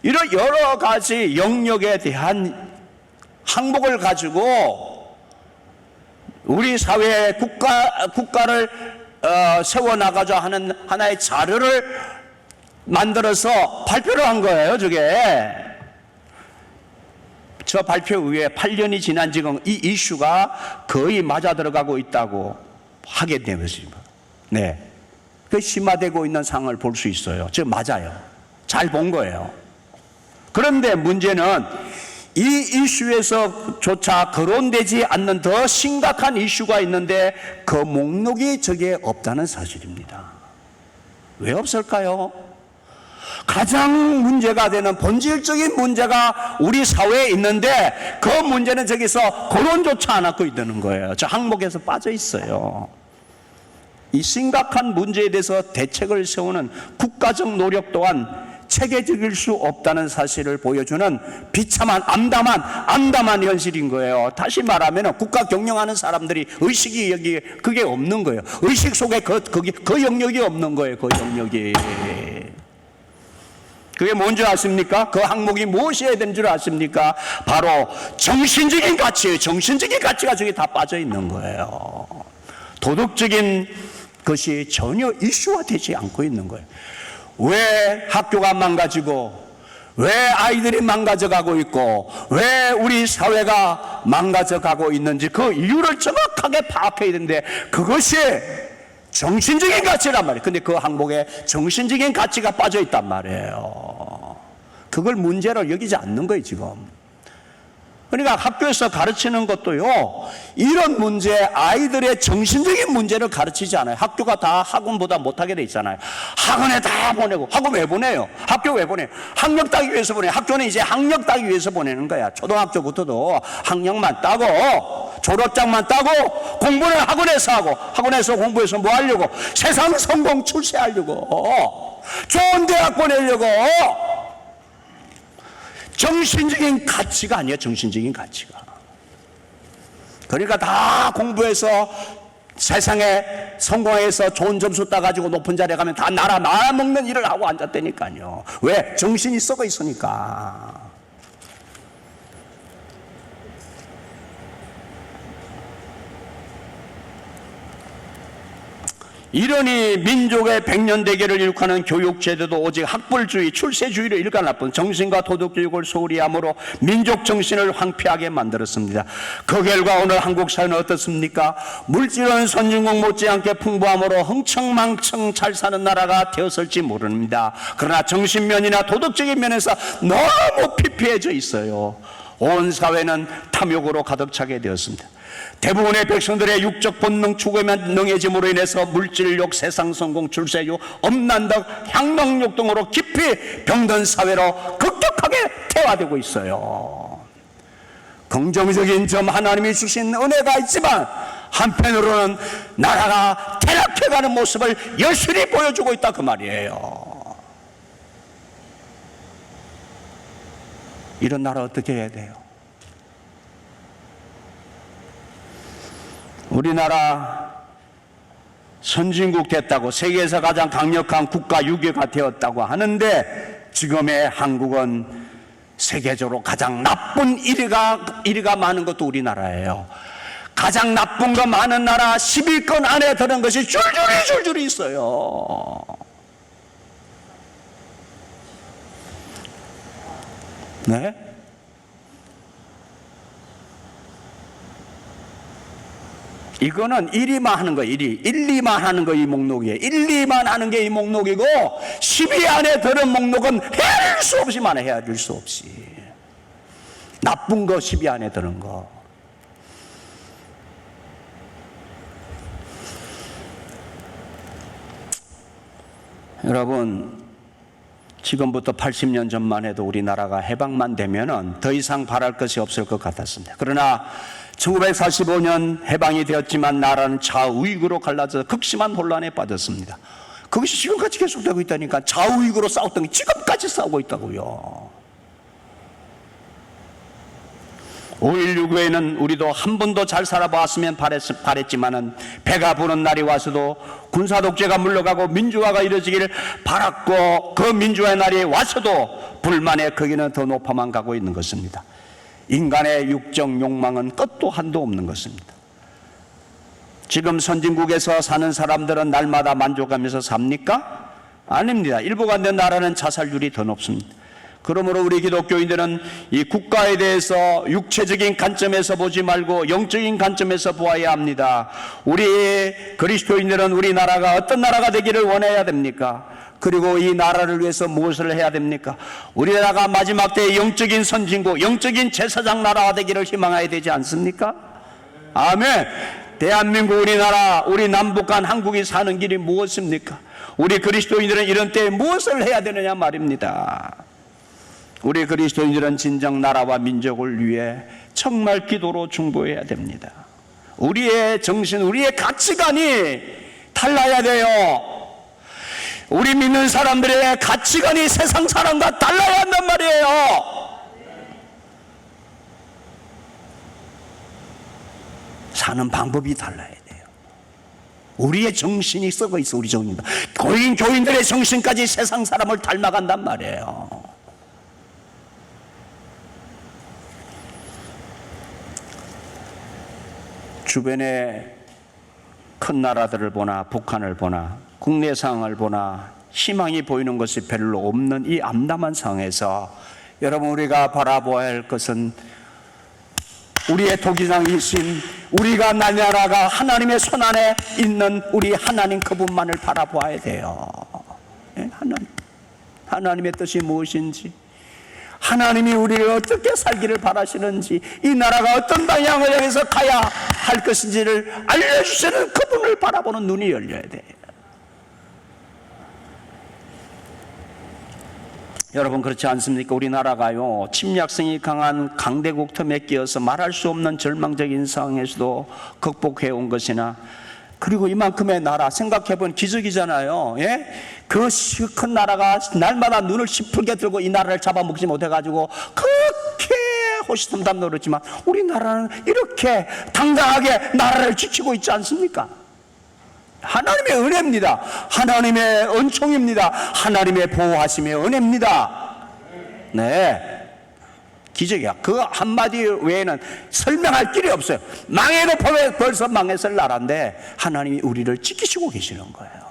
이런 여러 가지 영역에 대한 항목을 가지고 우리 사회의 국가를 세워나가자 하는 하나의 자료를 만들어서 발표를 한 거예요. 저 발표 후에 8년이 지난 지금 이 이슈가 거의 맞아 들어가고 있다고 하게 된 것입니다. 네. 그 심화되고 있는 상황을 볼 수 있어요. 저 맞아요. 잘 본 거예요. 그런데 문제는 이 이슈에서조차 거론되지 않는 더 심각한 이슈가 있는데 그 목록이 저기에 없다는 사실입니다. 왜 없을까요? 가장 문제가 되는 본질적인 문제가 우리 사회에 있는데 그 문제는 저기서 거론조차 안 하고 있다는 거예요. 저 항목에서 빠져 있어요. 이 심각한 문제에 대해서 대책을 세우는 국가적 노력 또한 체계적일 수 없다는 사실을 보여주는 비참한 암담한 현실인 거예요. 다시 말하면 국가 경영하는 사람들이 의식이 여기 그게 없는 거예요. 의식 속에 그 영역이 없는 거예요. 그 영역이. 그게 뭔지 아십니까? 그 항목이 무엇이어야 되는 줄 아십니까? 바로 정신적인 가치예요. 정신적인 가치가 저기 다 빠져 있는 거예요. 도덕적인 것이 전혀 이슈화 되지 않고 있는 거예요. 왜 학교가 망가지고, 왜 아이들이 망가져가고 있고, 왜 우리 사회가 망가져가고 있는지 그 이유를 정확하게 파악해야 되는데 그것이 정신적인 가치란 말이에요. 근데 그 항목에 정신적인 가치가 빠져 있단 말이에요. 그걸 문제로 여기지 않는 거예요, 지금. 그러니까 학교에서 가르치는 것도요, 이런 문제, 아이들의 정신적인 문제를 가르치지 않아요. 학교가 다 학원보다 못하게 돼 있잖아요. 학원에 다 보내고, 학원 왜 보내요? 학교 왜 보내요? 학력 따기 위해서 보내요. 학교는 이제 학력 따기 위해서 보내는 거야. 초등학교부터도 학력만 따고, 졸업장만 따고, 공부는 학원에서 하고, 학원에서 공부해서 뭐 하려고? 세상 성공 출세하려고, 좋은 대학 보내려고. 정신적인 가치가 아니에요. 정신적인 가치가. 그러니까 다 공부해서 세상에 성공해서 좋은 점수 따가지고 높은 자리에 가면 다 말아먹는 일을 하고 앉았다니까요. 왜? 정신이 썩어 있으니까. 이러니 민족의 백년대계를 일으키는 교육제도도 오직 학벌주의, 출세주의를 일관할 뿐 정신과 도덕교육을 소홀히 함으로 민족 정신을 황폐하게 만들었습니다. 그 결과 오늘 한국 사회는 어떻습니까? 물질은 선진국 못지않게 풍부함으로 흥청망청 잘 사는 나라가 되었을지 모릅니다. 그러나 정신면이나 도덕적인 면에서 너무 피폐해져 있어요. 온 사회는 탐욕으로 가득 차게 되었습니다. 대부분의 백성들의 육적 본능 추구에만 능해짐으로 인해서 물질욕, 세상성공, 출세욕, 엄난덕, 향락욕 등으로 깊이 병든 사회로 급격하게 퇴화되고 있어요. 긍정적인 점, 하나님이 주신 은혜가 있지만 한편으로는 나라가 퇴락해가는 모습을 여실히 보여주고 있다 그 말이에요. 이런 나라 어떻게 해야 돼요? 우리나라 선진국 됐다고, 세계에서 가장 강력한 국가 6위가 되었다고 하는데 지금의 한국은 세계적으로 가장 나쁜 1위가 많은 것도 우리나라예요. 가장 나쁜 거 많은 나라 10위권 안에 드는 것이 줄줄이 있어요. 네? 이거는 1위만 하는 거, 1위. 1, 2만 하는 거 이 목록이에요. 1, 2만 하는 게 이 목록이고 10위 안에 드는 목록은 헤아릴 수 없이 많아, 헤아릴 수 없이. 나쁜 거 10위 안에 드는 거. 여러분, 지금부터 80년 전만 해도 우리나라가 해방만 되면은 더 이상 바랄 것이 없을 것 같았습니다. 그러나 1945년 해방이 되었지만 나라는 좌우익으로 갈라져 극심한 혼란에 빠졌습니다. 그것이 지금까지 계속되고 있다니까. 좌우익으로 싸웠던 게 지금까지 싸우고 있다고요. 5.16 후에는 우리도 한 번도 잘 살아보았으면 바랬지만은 배가 부른 날이 와서도 군사독재가 물러가고 민주화가 이루어지기를 바랐고 그 민주화의 날이 와서도 불만의 크기는 더 높아만 가고 있는 것입니다. 인간의 육적 욕망은 끝도 한도 없는 것입니다. 지금 선진국에서 사는 사람들은 날마다 만족하면서 삽니까? 아닙니다. 일부가 안 된 나라는 자살률이 더 높습니다. 그러므로 우리 기독교인들은 이 국가에 대해서 육체적인 관점에서 보지 말고 영적인 관점에서 보아야 합니다. 우리 그리스도인들은 우리나라가 어떤 나라가 되기를 원해야 됩니까? 그리고 이 나라를 위해서 무엇을 해야 됩니까? 우리나라가 마지막 때의 영적인 선진국, 영적인 제사장 나라가 되기를 희망해야 되지 않습니까? 아멘. 대한민국, 우리나라, 우리 남북한 한국이 사는 길이 무엇입니까? 우리 그리스도인들은 이런 때에 무엇을 해야 되느냐 말입니다. 우리 그리스도인들은 진정 나라와 민족을 위해 정말 기도로 중보해야 됩니다. 우리의 정신, 우리의 가치관이 달라야 돼요. 우리 믿는 사람들의 가치관이 세상 사람과 달라야 한단 말이에요. 사는 방법이 달라야 돼요. 우리의 정신이 썩어 있어, 우리 정신. 교인들의 정신까지 세상 사람을 닮아간단 말이에요. 주변에 큰 나라들을 보나 북한을 보나 국내 상황을 보나 희망이 보이는 것이 별로 없는 이 암담한 상황에서 여러분, 우리가 바라보아야 할 것은 우리의 토기장이신, 우리가 나라가 하나님의 손안에 있는 우리 하나님 그분만을 바라보아야 돼요. 하나님의 뜻이 무엇인지, 하나님이 우리를 어떻게 살기를 바라시는지, 이 나라가 어떤 방향을 향해서 가야 할 것인지를 알려주시는 그분을 바라보는 눈이 열려야 돼요. 여러분, 그렇지 않습니까? 우리나라가요, 침략성이 강한 강대국 틈에 끼어서 말할 수 없는 절망적인 상황에서도 극복해 온 것이나, 그리고 이만큼의 나라, 생각해본 기적이잖아요. 예? 그 큰 나라가 날마다 눈을 시풀게 들고 이 나라를 잡아먹지 못해가지고 그렇게 호시탐탐 노렸지만, 우리나라는 이렇게 당당하게 나라를 지키고 있지 않습니까? 하나님의 은혜입니다. 하나님의 은총입니다. 하나님의 보호하심의 은혜입니다. 네, 기적이야. 그 한마디 외에는 설명할 길이 없어요. 망해도 벌써 망했을 나라인데 하나님이 우리를 지키시고 계시는 거예요.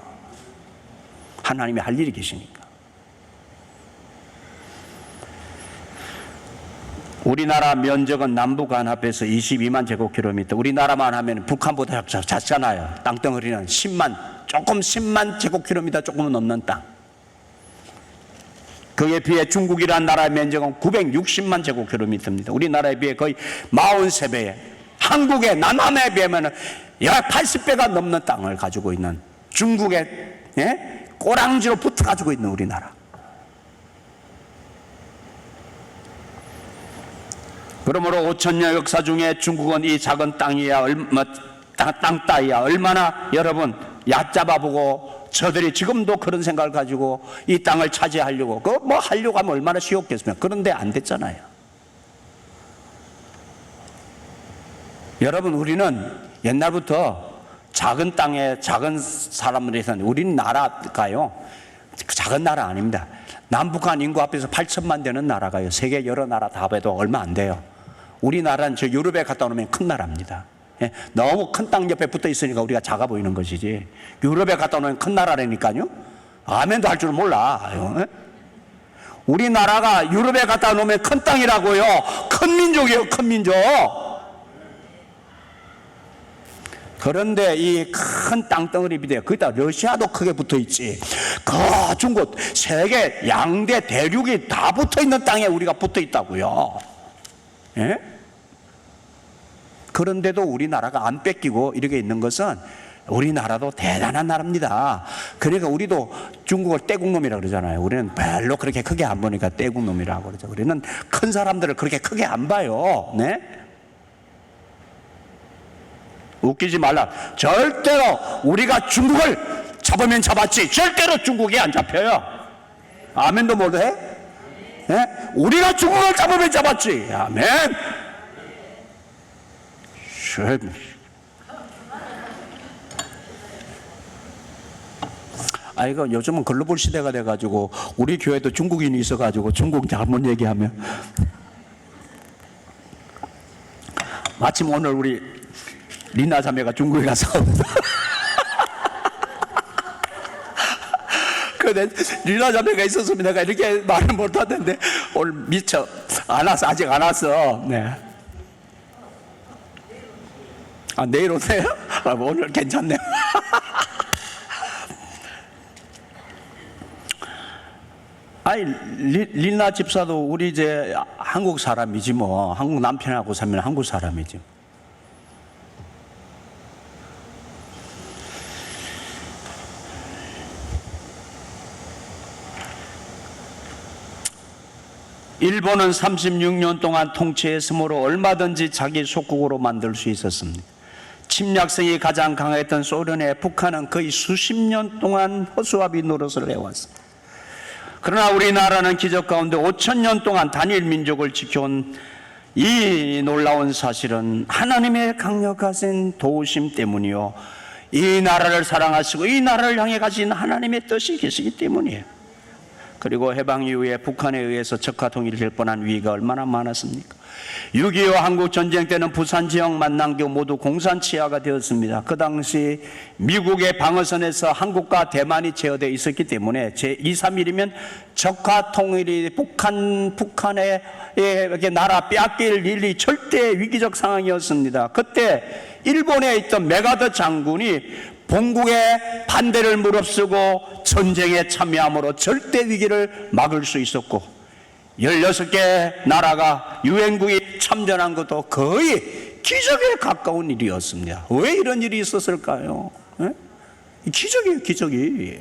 하나님이 할 일이 계시니까. 우리나라 면적은 남북한 합해서 22만 제곱킬로미터. 우리나라만 하면 북한보다 작잖아요. 땅덩어리는 10만 제곱킬로미터 조금은 넘는 땅. 그에 비해 중국이라는 나라의 면적은 960만 제곱킬로미터입니다. 우리나라에 비해 거의 43배에, 한국의 남한에 비하면 약 80배가 넘는 땅을 가지고 있는 중국의 꼬랑지로 붙어 가지고 있는 우리나라. 그러므로 5천년 역사 중에 중국은 이 작은 땅이야, 땅 따위야 얼마나 여러분 얕잡아보고, 저들이 지금도 그런 생각을 가지고 이 땅을 차지하려고, 뭐 하려고 하면 얼마나 쉬웠겠습니까? 그런데 안 됐잖아요. 여러분, 우리는 옛날부터 작은 땅에 작은 사람들이 있었는데, 우리는 나라가요, 작은 나라 아닙니다. 남북한 인구 합해서 8천만 되는 나라가요, 세계 여러 나라 다 해도 얼마 안 돼요. 우리나라는 저 유럽에 갔다 오면 큰 나라입니다. 예? 너무 큰 땅 옆에 붙어 있으니까 우리가 작아 보이는 것이지, 유럽에 갔다 오면 큰 나라라니까요. 아멘도 할 줄은 몰라. 예? 우리나라가 유럽에 갔다 놓으면 큰 땅이라고요. 큰 민족이에요, 큰 민족. 그런데 이 큰 땅덩어리 비대요. 거기다 러시아도 크게 붙어 있지. 그 중국 세계 양대 대륙이 다 붙어 있는 땅에 우리가 붙어 있다고요. 예? 그런데도 우리나라가 안 뺏기고 이렇게 있는 것은, 우리나라도 대단한 나라입니다. 그러니까 우리도 중국을 떼국놈이라고 그러잖아요. 우리는 별로 그렇게 크게 안 보니까 떼국놈이라고 그러죠. 우리는 큰 사람들을 그렇게 크게 안 봐요. 네? 웃기지 말라. 절대로 우리가 중국을 잡으면 잡았지, 절대로 중국이 안 잡혀요. 아멘도 못해? 네? 우리가 중국을 잡으면 잡았지. 아멘. 이거 요즘은 글로벌 시대가 돼가지고 우리 교회도 중국인이 있어가지고 중국 잘못 얘기하면, 마침 오늘 우리 리나 자매가 중국에 가서 근데 리나 자매가 있었으면 내가 이렇게 말을 못하던데, 오늘 미처 안 왔어. 아직 안 왔어. 네. 내일 오세요? 오늘 괜찮네요. 리나 집사도 우리 이제 한국 사람이지 뭐. 한국 남편하고 살면 한국 사람이지. 일본은 36년 동안 통치했으므로 얼마든지 자기 속국으로 만들 수 있었습니다. 침략성이 가장 강했던 소련의 북한은 거의 수십 년 동안 허수아비 노릇을 해왔습니다. 그러나 우리나라는 기적 가운데 5,000년 동안 단일 민족을 지켜온 이 놀라운 사실은 하나님의 강력하신 도우심 때문이요, 이 나라를 사랑하시고 이 나라를 향해 가신 하나님의 뜻이 계시기 때문이에요. 그리고 해방 이후에 북한에 의해서 적화 통일될 뻔한 위기가 얼마나 많았습니까? 6.25 한국전쟁 때는 부산 지역 만남교 모두 공산 치하가 되었습니다. 그 당시 미국의 방어선에서 한국과 대만이 제어되어 있었기 때문에 제2, 3일이면 적화 통일이 북한의 나라 빼앗길 일이 절대 위기적 상황이었습니다. 그때 일본에 있던 메가더 장군이 본국의 반대를 무릅쓰고 전쟁에 참여함으로 절대 위기를 막을 수 있었고, 16개 나라가 유엔국이 참전한 것도 거의 기적에 가까운 일이었습니다. 왜 이런 일이 있었을까요? 기적이에요, 기적이.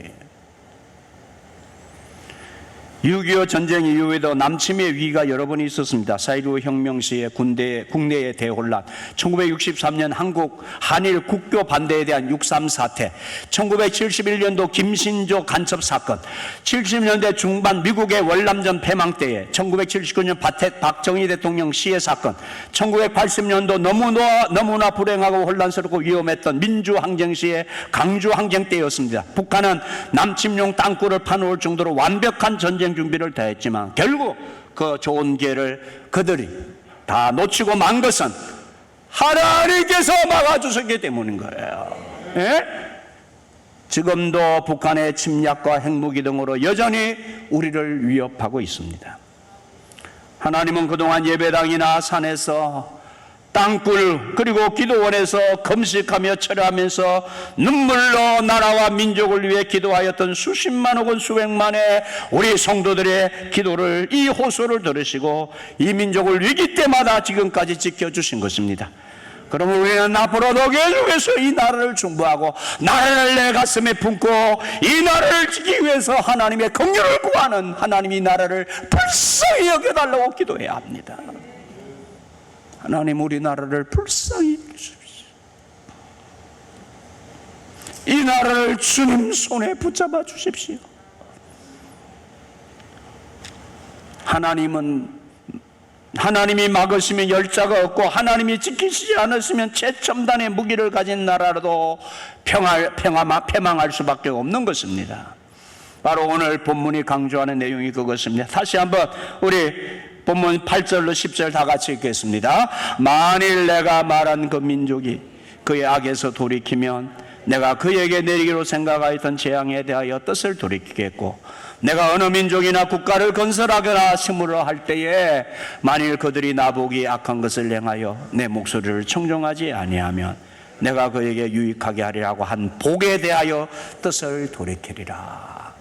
6.25 전쟁 이후에도 남침의 위기가 여러 번 있었습니다. 4.19 혁명 시에 국내의 대혼란, 1963년 한국 한일 국교 반대에 대한 6.3 사태, 1971년도 김신조 간첩 사건, 70년대 중반 미국의 월남전 폐망 때에 1979년 박정희 대통령 시해 사건, 1980년도 너무나 불행하고 혼란스럽고 위험했던 민주항쟁 시의 강주항쟁 때였습니다. 북한은 남침용 땅굴을 파놓을 정도로 완벽한 전쟁 준비를 다 했지만 결국 그 좋은 기회를 그들이 다 놓치고 만 것은 하나님께서 막아주셨기 때문인 거예요. 예? 지금도 북한의 침략과 핵무기 등으로 여전히 우리를 위협하고 있습니다. 하나님은 그동안 예배당이나 산에서 땅굴 그리고 기도원에서 금식하며 철회하면서 눈물로 나라와 민족을 위해 기도하였던 수십만 혹은 수백만의 우리 성도들의 기도를, 이 호소를 들으시고 이 민족을 위기 때마다 지금까지 지켜주신 것입니다. 그러면 우리는 앞으로도 계속해서 이 나라를 중보하고 나라를 내 가슴에 품고 이 나라를 지키기 위해서 하나님의 긍휼을 구하는, 하나님 이 나라를 불쌍히 여겨달라고 기도해야 합니다. 하나님 우리나라를 불쌍히 여기십시오. 이 나라를 주님 손에 붙잡아 주십시오. 하나님이 막으시면 열자가 없고 하나님이 지키시지 않으시면 최첨단의 무기를 가진 나라라도 패망할 수밖에 없는 것입니다. 바로 오늘 본문이 강조하는 내용이 그것입니다. 다시 한번 우리 본문 8절로 10절 다 같이 읽겠습니다. 만일 내가 말한 그 민족이 그의 악에서 돌이키면 내가 그에게 내리기로 생각하였던 재앙에 대하여 뜻을 돌이키겠고, 내가 어느 민족이나 국가를 건설하거나 심으려 할 때에 만일 그들이 나보기 악한 것을 행하여 내 목소리를 청종하지 아니하면 내가 그에게 유익하게 하리라고 한 복에 대하여 뜻을 돌이키리라.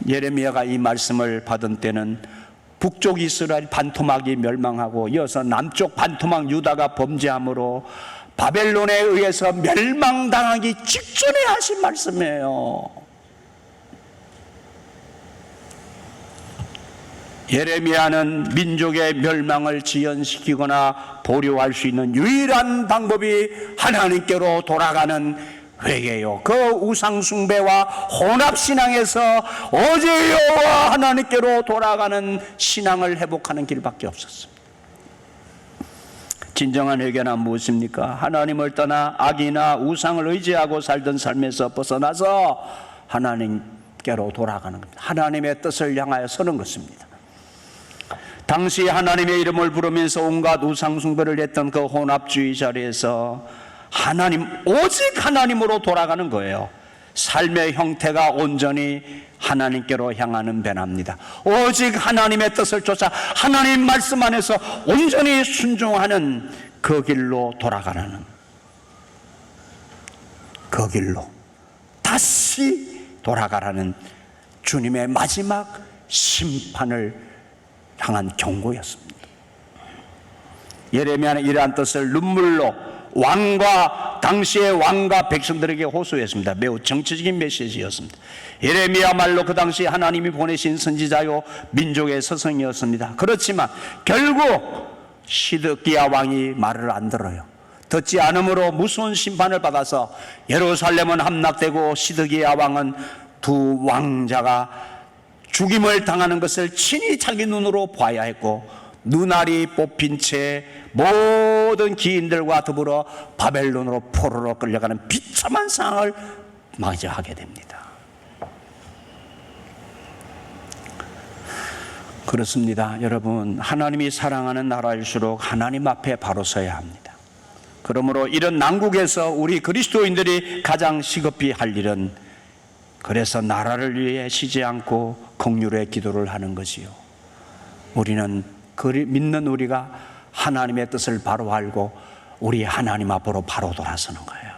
예레미야가 이 말씀을 받은 때는 북쪽 이스라엘 반토막이 멸망하고 이어서 남쪽 반토막 유다가 범죄함으로 바벨론에 의해서 멸망당하기 직전에 하신 말씀이에요. 예레미야는 민족의 멸망을 지연시키거나 보류할 수 있는 유일한 방법이 하나님께로 돌아가는 회개요. 그 우상숭배와 혼합신앙에서 오직 여호와 하나님께로 돌아가는 신앙을 회복하는 길밖에 없었습니다. 진정한 회개는 무엇입니까? 하나님을 떠나 악이나 우상을 의지하고 살던 삶에서 벗어나서 하나님께로 돌아가는 겁니다. 하나님의 뜻을 향하여 서는 것입니다. 당시 하나님의 이름을 부르면서 온갖 우상숭배를 했던 그 혼합주의 자리에서 오직 하나님으로 돌아가는 거예요. 삶의 형태가 온전히 하나님께로 향하는 변화입니다. 오직 하나님의 뜻을 쫓아 하나님 말씀 안에서 온전히 순종하는 그 길로 돌아가는, 그 길로 다시 돌아가라는 주님의 마지막 심판을 향한 경고였습니다. 예레미야는 이러한 뜻을 눈물로 당시의 왕과 백성들에게 호소했습니다. 매우 정치적인 메시지였습니다. 예레미야 말로 그 당시 하나님이 보내신 선지자요 민족의 서성이었습니다. 그렇지만 결국 시드기야 왕이 말을 안 들어요. 듣지 않으므로 무서운 심판을 받아서 예루살렘은 함락되고 시드기야 왕은 두 왕자가 죽임을 당하는 것을 친히 자기 눈으로 봐야 했고, 눈알이 뽑힌 채 모든 기인들과 더불어 바벨론으로 포로로 끌려가는 비참한 상황을 맞이하게 됩니다. 그렇습니다. 여러분, 하나님이 사랑하는 나라일수록 하나님 앞에 바로 서야 합니다. 그러므로 이런 난국에서 우리 그리스도인들이 가장 시급히 할 일은 그래서 나라를 위해 쉬지 않고 긍휼의 기도를 하는 것이요, 우리는 믿는 우리가 하나님의 뜻을 바로 알고 우리 하나님 앞으로 바로 돌아서는 거예요.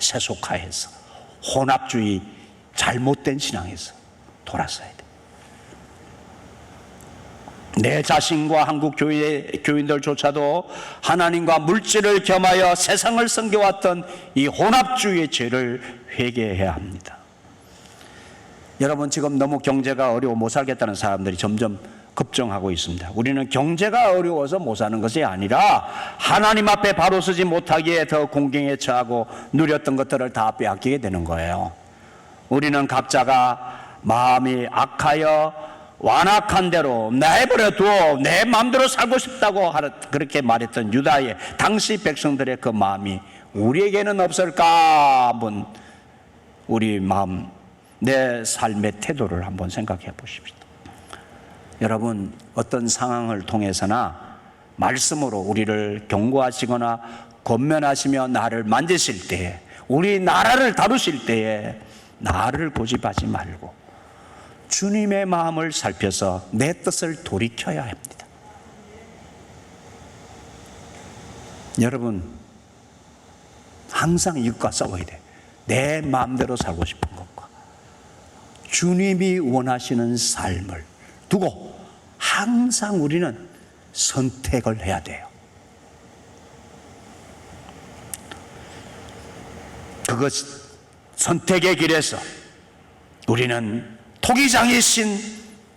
세속화해서, 혼합주의, 잘못된 신앙에서 돌아서야 돼. 내 자신과 한국 교인들조차도 하나님과 물질을 겸하여 세상을 섬겨왔던 이 혼합주의의 죄를 회개해야 합니다. 여러분, 지금 너무 경제가 어려워 못 살겠다는 사람들이 점점 급증하고 있습니다. 우리는 경제가 어려워서 못 사는 것이 아니라 하나님 앞에 바로 서지 못하기에 더 공경에 처하고 누렸던 것들을 다 빼앗기게 되는 거예요. 우리는 각자가 마음이 악하여 완악한 대로 내버려 두어 내 마음대로 살고 싶다고 그렇게 말했던 유다의 당시 백성들의 그 마음이 우리에게는 없을까? 한번 우리 마음, 내 삶의 태도를 한번 생각해 보십시다. 여러분, 어떤 상황을 통해서나 말씀으로 우리를 경고하시거나 권면하시며 나를 만지실 때에, 우리 나라를 다루실 때에 나를 고집하지 말고 주님의 마음을 살펴서 내 뜻을 돌이켜야 합니다. 여러분, 항상 이것과 싸워야 돼요. 내 마음대로 살고 싶은 것과 주님이 원하시는 삶을 두고 항상 우리는 선택을 해야 돼요. 그것 선택의 길에서 우리는 토기장이신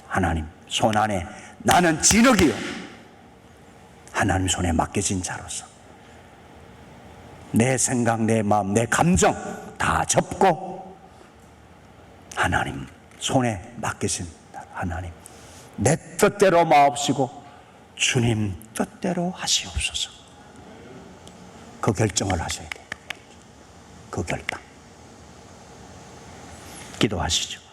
하나님 손 안에 나는 진흙이요 하나님 손에 맡겨진 자로서 내 생각, 내 마음, 내 감정 다 접고 하나님 손에 맡기신 하나님, 내 뜻대로 마옵시고 주님 뜻대로 하시옵소서. 그 결정을 하셔야 돼요. 그 결단. 기도하시죠.